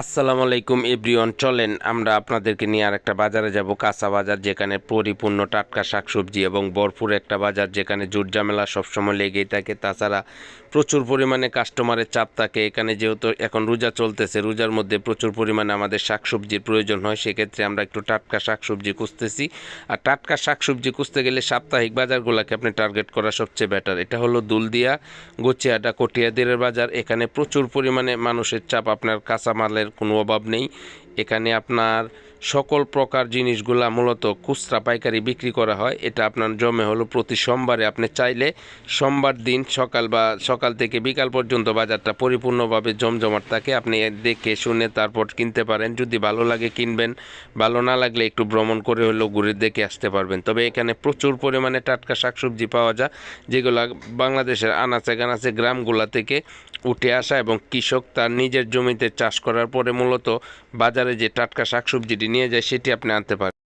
আসসালামু আলাইকুম এভরিওয়ান, চলেন আমরা আপনাদেরকে নিয়ে আর একটা বাজারে যাব, কাঁচা বাজার, যেখানে পরিপূর্ণ টাটকা শাকসবজি এবং ভরপুর একটা বাজার, যেখানে জুট ঝামেলা সবসময় লেগেই থাকে। তাছাড়া প্রচুর পরিমাণে কাস্টমারের চাপ থাকে এখানে, যেহেতু এখন রোজা চলতেছে, রোজার মধ্যে প্রচুর পরিমাণে আমাদের শাকসবজির প্রয়োজন হয়। সেক্ষেত্রে আমরা একটু টাটকা শাকসবজি খুঁজতেছি। আর টাটকা শাকসবজি খুঁজতে গেলে সাপ্তাহিক বাজারগুলোকে আপনি টার্গেট করা সবচেয়ে বেটার। এটা হলো দুলদিয়া গচিয়াটা কটিয়াদির বাজার। এখানে প্রচুর পরিমাণে মানুষের চাপ, আপনার কাঁচামালের কোনো অভাব নেই। এখানে আপনার সকল প্রকার জিনিসগুলা মূলত খুচরা পাইকারি বিক্রি করা হয়। এটা আপনার জমে হলো প্রতি সোমবারে। আপনি চাইলে সোমবার দিন সকাল থেকে বিকাল পর্যন্ত বাজারটা পরিপূর্ণভাবে জমজমাট থাকে। আপনি দেখে শুনে তারপর কিনতে পারেন। যদি ভালো লাগে কিনবেন, ভালো না লাগলে একটু ভ্রমণ করে হলেও ঘুরে দেখে আসতে পারবেন। তবে এখানে প্রচুর পরিমাণে টাটকা শাকসবজি পাওয়া যায়, যেগুলো বাংলাদেশের আনাচে কানাচে গ্রামগুলা থেকে উঠে আসা, এবং কৃষক তার নিজের জমিতে চাষ করার পরে মূলত বাজারে যে টাটকা শাকসবজিটি নিয়ে যায় সেটি আপনি আনতে পারেন।